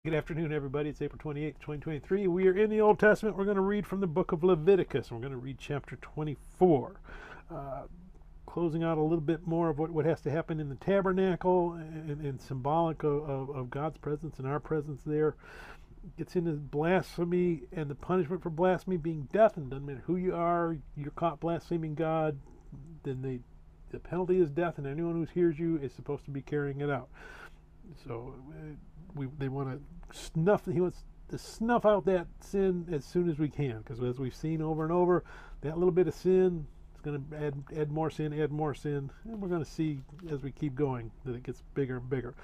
Good afternoon, everybody. It's April 28th, 2023. We are in the Old Testament. We're going to read from the book of Leviticus. We're going to read chapter 24. Closing out a little bit more of what has to happen in the tabernacle and symbolic of God's presence and our presence there. Gets into blasphemy and the punishment for blasphemy being death. And doesn't matter who you are, you're caught blaspheming God, then the penalty is death, and anyone who hears you is supposed to be carrying it out. So they want to he wants to snuff out that sin as soon as we can, because as we've seen over and over, that little bit of sin is going to add more sin, and we're going to see as we keep going that it gets bigger and bigger.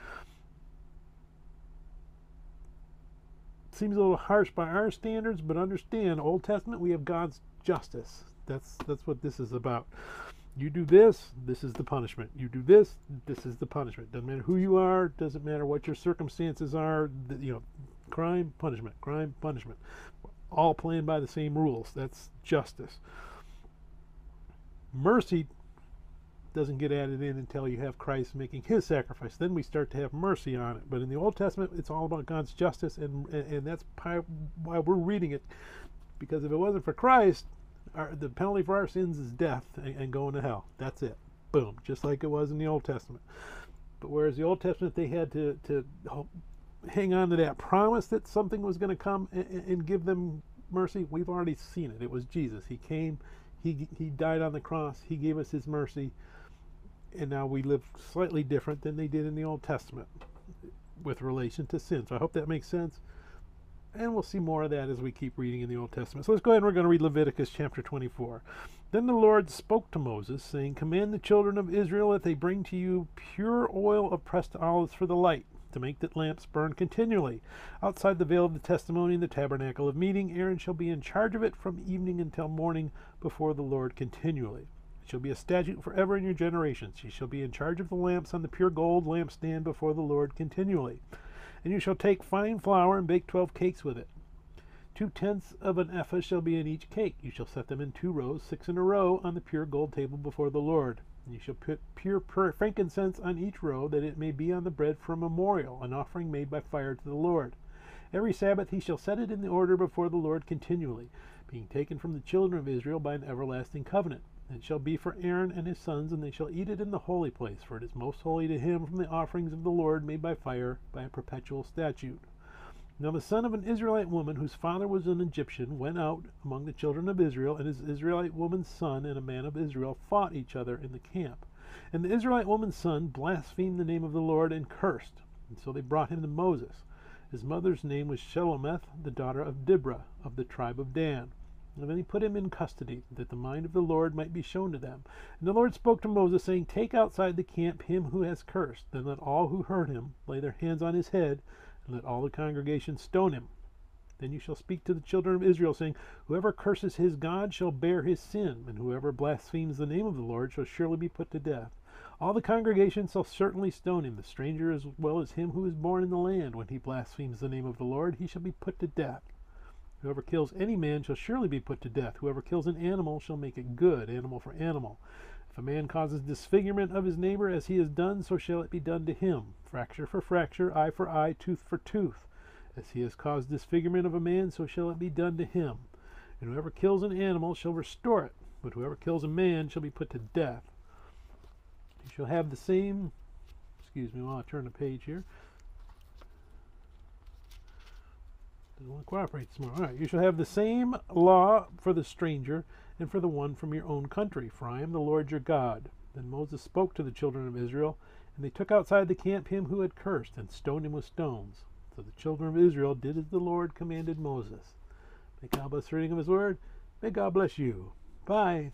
Seems a little harsh by our standards, but understand, Old Testament, we have God's justice. That's what this is about. You do this, this is the punishment. You do this, this is the punishment. Doesn't matter who you are, doesn't matter what your circumstances are, crime, punishment, all playing by the same rules. That's justice. Mercy doesn't get added in until you have Christ making his sacrifice. Then we start to have mercy on it. But in the Old Testament, it's all about God's justice, and that's why we're reading it. Because if it wasn't for Christ, the penalty for our sins is death and going to hell. That's it. Boom. Just like it was in the Old Testament. But whereas the Old Testament, they had to hang on to that promise that something was going to come and give them mercy. We've already seen it. It was Jesus. He came. He died on the cross. He gave us his mercy. And now we live slightly different than they did in the Old Testament with relation to sin. So I hope that makes sense. And we'll see more of that as we keep reading in the Old Testament. So let's go ahead and we're going to read Leviticus chapter 24. Then the Lord spoke to Moses, saying, "Command the children of Israel that they bring to you pure oil of pressed olives for the light, to make the lamps burn continually. Outside the veil of the testimony in the tabernacle of meeting, Aaron shall be in charge of it from evening until morning before the Lord continually. It shall be a statute forever in your generations. He shall be in charge of the lamps on the pure gold lampstand before the Lord continually. And you shall take fine flour and bake 12 cakes with it. 2/10 of an ephah shall be in each cake. You shall set them in 2 rows, 6 in a row, on the pure gold table before the Lord. And you shall put pure frankincense on each row, that it may be on the bread for a memorial, an offering made by fire to the Lord. Every Sabbath he shall set it in the order before the Lord continually, being taken from the children of Israel by an everlasting covenant. It shall be for Aaron and his sons, and they shall eat it in the holy place, for it is most holy to him from the offerings of the Lord made by fire, by a perpetual statute. Now the son of an Israelite woman, whose father was an Egyptian, went out among the children of Israel, and his Israelite woman's son and a man of Israel fought each other in the camp. And the Israelite woman's son blasphemed the name of the Lord and cursed. And so they brought him to Moses. His mother's name was Shelomith, the daughter of Dibra, of the tribe of Dan. And then he put him in custody, that the mind of the Lord might be shown to them. And the Lord spoke to Moses, saying, "Take outside the camp him who has cursed. Then let all who heard him lay their hands on his head, and let all the congregation stone him. Then you shall speak to the children of Israel, saying, Whoever curses his God shall bear his sin, and whoever blasphemes the name of the Lord shall surely be put to death. All the congregation shall certainly stone him, the stranger as well as him who is born in the land. When he blasphemes the name of the Lord, he shall be put to death. Whoever kills any man shall surely be put to death. Whoever kills an animal shall make it good, animal for animal. If a man causes disfigurement of his neighbor as he has done, so shall it be done to him. Fracture for fracture, eye for eye, tooth for tooth. As he has caused disfigurement of a man, so shall it be done to him. And whoever kills an animal shall restore it, but whoever kills a man shall be put to death. You shall have the same," excuse me while I turn the page here. Doesn't want to cooperate this morning. All right. "You shall have the same law for the stranger and for the one from your own country, for I am the Lord your God." Then Moses spoke to the children of Israel, and they took outside the camp him who had cursed, and stoned him with stones. So the children of Israel did as the Lord commanded Moses. May God bless the reading of his word. May God bless you. Bye.